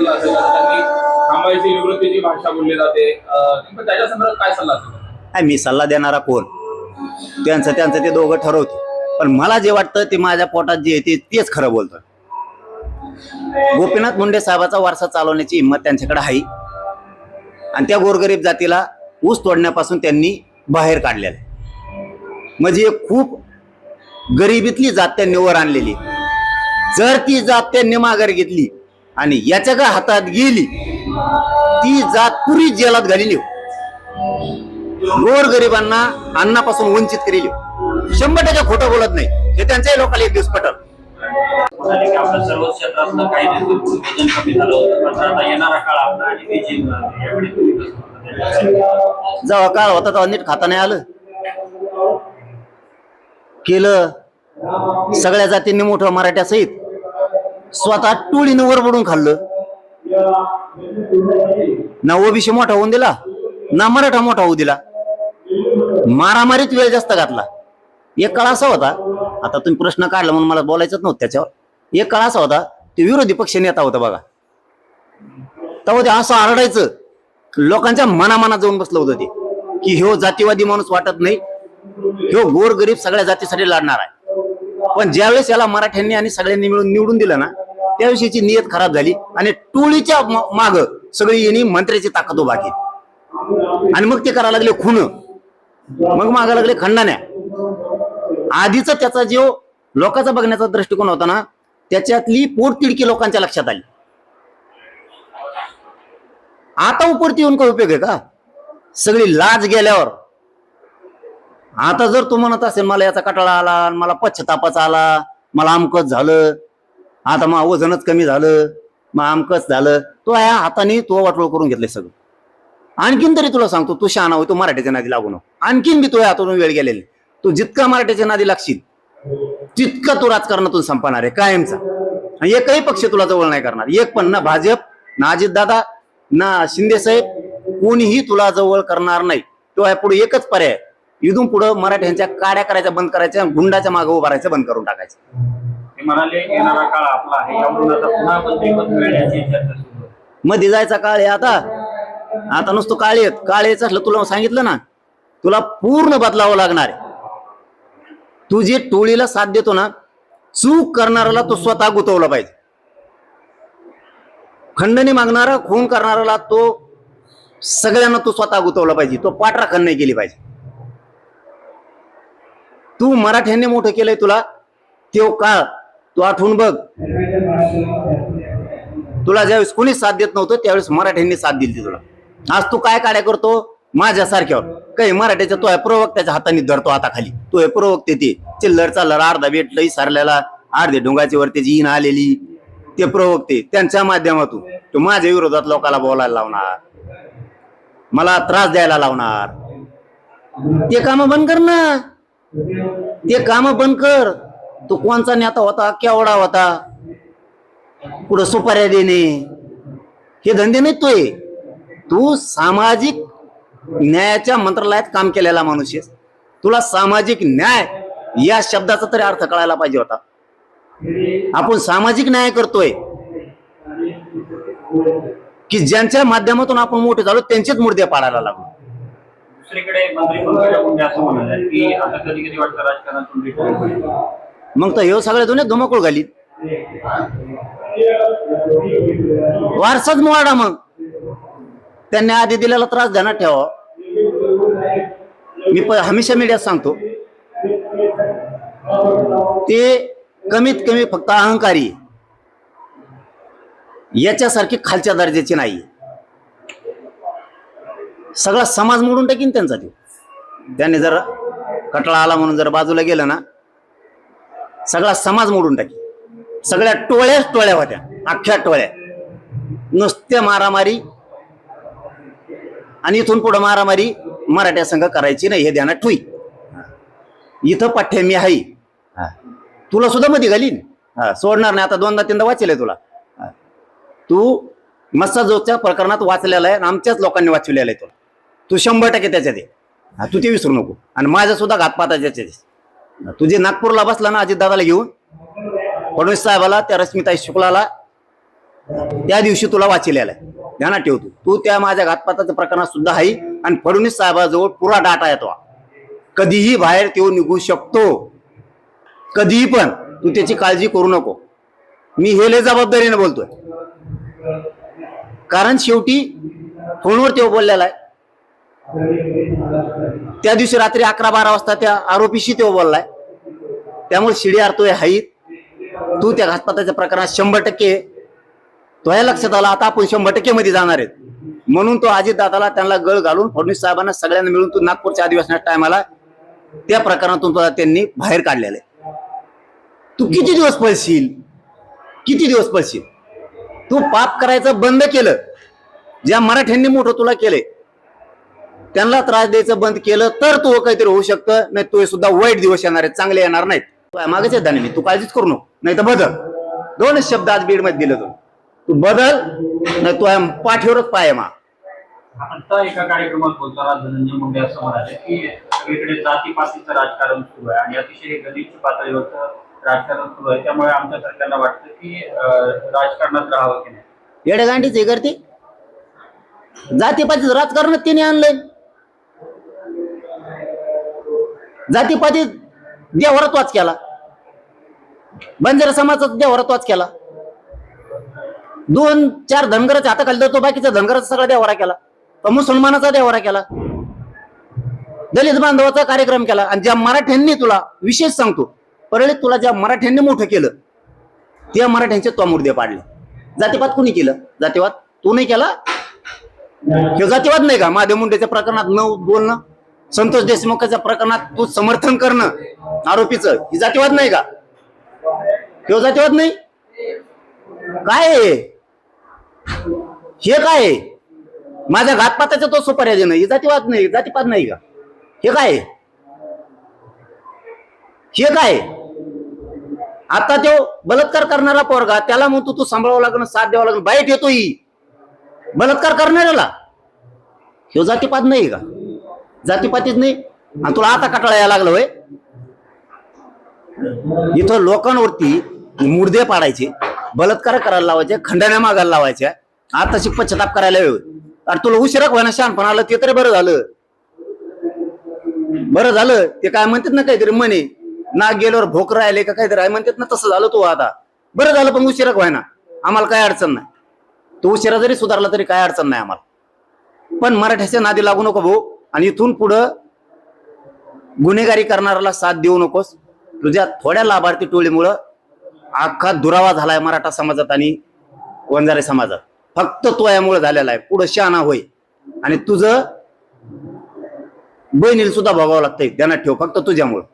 सल्ला असेल त्यांनी थांबायची निवृत्तीची भाषा बोलली जाते नेमकं त्याच्या संदर्भात काय सल्ला असेल? मी सल्ला देणारा कोण? त्यांचं ते दोघं ठरवते. पण मला जे वाटतं ते माझ्या पोटात जे येते तेच खरं बोलतं. गोपीनाथ मुंडे साहेबाचा वारसा चालवण्याची हिंमत त्यांच्याकडे आहे आणि त्या गोरगरीब जातीला ऊस तोडण्यापासून त्यांनी बाहेर काढलेलं आहे. म्हणजे खूप गरिबीतली जात त्यांनी वर आणलेली. जर ती जात त्यांनी माघार घेतली आणि याच्या का हातात गेली ती जात पुरी जेलात घालेली. गोरगरिबांना अन्नापासून वंचित करेल. 100% खोटं बोलत नाही. हे त्यांच्याही लोकांना एक दिवस पटल. आपलं सर्व क्षेत्रातलं काही वजन कमी झालं होतं, मात्र आता येणारा काळ आपला आणि बीजेपी जेव्हा काळ होता तेव्हा नीट खाता नाही आलं. केलं सगळ्या जातींनी मोठं मराठ्या सहित स्वतः टोळीनं वरबडून खाल्लं. ना ओबीसी मोठा होऊन दिला ना मराठा मोठा होऊ दिला. मारामारीत वेळ जास्त घातला. एक काळ असा होता, आता तुम्ही प्रश्न काढला म्हणून मला बोलायचंच नव्हतं त्याच्यावर. एक काळ असा होता ते विरोधी पक्ष नेता होता बघा, तेव्हा ते असं आरडायचं लोकांच्या मनामनात जाऊन बसलं होतं ते की ह्यो जातीवादी माणूस वाटत नाही, ह्यो गोरगरीब सगळ्या जातीसाठी लढणार आहे. पण ज्यावेळेस याला मराठ्यांनी आणि सगळ्यांनी मिळून निवडून दिलं ना त्यावेळेस याची नियत खराब झाली आणि टोळीच्या माग सगळी यांनी मंत्र्याची ताकद उभा केली आणि मग ते करायला लागले खून, मग मागा लागले खंडाण्या. आधीच त्याचा जो लोकांचा बघण्याचा दृष्टिकोन होता ना त्याच्यातली पोटतिडकी लोकांच्या लक्षात आली. आता उपरती येऊन काय उपयोग आहे का? सगळी लाज गेल्यावर आता जर तू म्हणत असेल मला याचा कटाळा आला, मला पश्चातापच आला, मला अमकच झालं, आता मग वजनच कमी झालं, मग अमकच झालं, तो या हाताने तो वाटोळ करून घेतलंय सगळं. आणखीन तरी तुला सांगतो तू शहाणा होय, तू मराठीच्या नादी लागू नको. आणखीन बी तुझ्या हातून वेळ गेलेली. तू जितका मराठीच्या नादी लागशील तितका तू राजकारणातून संपणार आहे कायमचा. आणि एकही पक्ष तुला जवळ नाही करणार. एक पण ना भाजप ना अजितदादा ना शिंदे साहेब कोणीही तुला जवळ करणार नाही. तो पुढे एकच पर्याय, इथून पुढे मराठ्यांच्या काड्या करायच्या बंद करायच्या, गुंडाच्या मागे उभा राहायचं बंद करून टाकायचं. ते म्हणाले येणारा काळ आपला आहे, यावरून आता पुन्हा मंत्रिपद मिळण्याची चर्चा सुरू आहे. मध्ये जायचा काळ आहे आता. आता नुसतं काळेच असलं तुला सांगितलं ना, तुला पूर्ण बदलावं लागणार आहे. तू जे टोळीला साथ देतो ना, चूक करणाऱ्याला तो स्वतः गुतवला पाहिजे. खंडणी मागणारा खून करणाऱ्याला तो सगळ्यांना तो स्वतः गुतवला पाहिजे. तो पाठराखण नाही केली पाहिजे. तू मराठ्यांनी मोठं केलंय तुला, तो काळ तू आठवून बघ. तुला ज्यावेळेस कोणी साथ देत नव्हतं त्यावेळेस मराठ्यांनी साथ दिली तुला. आज तू काय काड्या करतो माझ्या सारख्यावर काही मराठ्याच्या तो प्रवक्त्याच्या हाताने धरतो हाताखाली. तो हे प्रवक्ते ते चिल्लर चालर अर्धा भेटलंय सारल्याला अर्धे डोंगाची वर त्याची इन आलेली ते प्रवक्ते त्यांच्या माध्यमातून तो माझ्या विरोधात लोकांना बोलायला लावणार, मला त्रास द्यायला लावणार. ते काम बंद कर ना, ते काम बंद कर. तो कोणचा नेता होता, केवढा होता, कुठं सुपाऱ्या देणे हे धंदे नाही तोय. तू सामाजिक न्यायाच्या मंत्रालयात काम केलेला माणूस आहेस. तुला सामाजिक न्याय या शब्दाचा तरी अर्थ कळायला पाहिजे होता. आपण सामाजिक न्याय करतोय की ज्यांच्या माध्यमातून आपण मोठे झालो त्यांचेच मुर्दे पाडायला लागलो. दुसरीकडे मंत्री पंकजा मुंडे असं म्हणाले की आता कधी कधी वाटतं राजकारणातून रिटायर होईल. मग तर हे सगळ्या जुने धुमाकूळ घालीत. वारसाच मोडा. मग त्यांनी आधी दिलेला त्रास ध्यानात ठेवा. मी हमेशा मीडियात सांगतो ते कमीत कमी फक्त अहंकारी, याच्यासारखी खालच्या दर्जाची नाही. सगळा समाज मोडून टाकीन त्यांचा. त्याने जर कटाळा आला म्हणून जर बाजूला गेलं ना सगळा समाज मोडून टाकी. सगळ्या टोळ्या होत्या, अख्ख्या टोळ्या. नुसत्या मारामारी आणि इथून पुढे मारामारी मराठ्या संघ करायची नाही हे ध्यानात ठुई. इथं पाठ्य मी आहे, तुला सुद्धा मध्ये घालीन, सोडणार नाही. आता 2दा-3दा वाचलेलं तुला. तू मस्साजोगच्या प्रकरणात वाचलेला आहे, आमच्याच लोकांनी वाचलेलं आहे तुला. तू 100% त्याच्यात आहे. तू ते विसरू नको. आणि माझ्या सुद्धा घातपाताच्या तुझे नागपूरला बसला ना अजितदादाला घेऊन, फडणवीस साहेबाला, त्या रश्मिताई शुक्लाला त्या दिवशी तुला वाचिलेला आहे, ध्यानात ठेवतो. तू त्या माझ्या घातपाताच्या प्रकरणात सुद्धा आहे आणि फडणवीस साहेबाजवळ पुरा डाटा येतो. कधीही बाहेर तो निघू शकतो, कधीही पण. तू त्याची काळजी करू नको. मी हे लय जबाबदारीने बोलतोय, कारण शेवटी फोनवर तो बोललेला आहे. त्या दिवशी रात्री 11-12 वाजता त्या आरोपीशी तो बोललाय. त्यामुळे शिडी आरतोय हाईत. तू त्या घातपाताच्या प्रकरणात 100% तो या लक्षात आला. आता आपण 100% मध्ये जाणार आहेत. म्हणून तो अजितदादाला त्यांना गळ घालून फडणवीस साहेबांना सगळ्यांना मिळून तू नागपूरच्या अधिवेशनाच्या टायमाला त्या प्रकरणातून तुला त्यांनी बाहेर काढलेलं आहे. तू किती दिवस पळशील, किती दिवस पळशील? तू पाप करायचं बंद केलं. ज्या मराठ्यांनी मोठं तुला केलंय त्यांना त्रास द्यायचं बंद केलं तर तू काहीतरी होऊ शकतं. नाही तू सुद्धा वाईट दिवस येणार आहेत, चांगले येणार नाहीत. मागेच येत मी, तू काळजीच करू नको. नाही तर बदल. 2 शब्द आज बीड मध्ये दिले तू बदल, नाही तू पाठीवरच पाय मा. आता एका कार्यक्रमात बोलताना धनंजय मुंडे असं म्हणाले की सगळीकडे जातीपातीचं राजकारण सुरू आहे आणि अतिशय गलिच्छ पातळीवरचं राजकारण सुरू आहे. त्यामुळे आमच्या सरकारला वाटतं की राजकारणात राहावं की नाही. येडगांडीच हे करते. जातीपातीचं राजकारण तिने आणलंय. जातीपाती देवारात वाच केला, बंजारा समाजाचा देवारात वाच केला. 2-4 धनगराच्या हाताखाली धरतो, बाकीचा धनगराचा सगळा देवारा केला. मुसलमानाचा देवारा केला, दलित बांधवाचा कार्यक्रम केला. आणि ज्या मराठ्यांनी तुला विशेष सांगतो, परळीत तुला ज्या मराठ्यांनी मोठं केलं त्या मराठ्यांचे तो मुर्दे पाडले. जातीवाद कुणी केलं? जातीवाद तू नाही केला. हे जातीवाद नाही का? महादेव मुंडेच्या प्रकरणात न बोलणं, संतोष देशमुखाच्या प्रकरणात तू समर्थन करणं आरोपीचं, ही जातीवाद नाही का? हे जातीवाद नाही. काय आहे हे? काय आहे? माझ्या घातपाताचा तो सुपाऱ्या देणं, ही जातीवाद नाही, जातीपात नाही का? हे काय? हे काय? आता तो बलात्कार करणारा पोरगा, त्याला म्हणतो तू सांभाळावं लागणं, साथ द्यावं लागणं. बाईट येतो ही बलात्कार करणाऱ्याला. हे जातीपात नाही का? जातीपातीच नाही. आणि तुला आता कटाळा यायला लागलं होय? इथं लोकांवरती मुर्दे पाडायचे, बलात्कार करायला लावायचे, खंडण्या मागायला लावायच्या. आताशी पश्चाताप करायला वेळ. अरे तुला उशिरा व्हायना शहाणपण आलं ते तरी बरं झालं. बरं झालं. ते काय म्हणतात ना, काहीतरी म्हणे नाग गेल्यावर भोक राहिले का काहीतरी म्हणतात ना, तसं झालं. तू आता बरं झालं, पण उशिरा व्हायना. आम्हाला काय अडचण नाही. तो उशिरा जरी सुधारला तरी काय अडचण नाही आम्हाला. पण मराठ्याच्या नादी लागू नको भाऊ. आणि इथून पुढं गुन्हेगारी करणाऱ्याला साथ देऊ नकोस. तुझ्या थोड्या लाभार्थी टोळीमुळं अख्खा दुरावा झालाय मराठा समाजात आणि वंजारी समाजात. फक्त तो यामुळे झालेला आहे. पुढं शहाणा होय. आणि तुझं बहिणीला सुद्धा भोगावं लागतंय, ध्यानात ठेव, फक्त तुझ्यामुळं.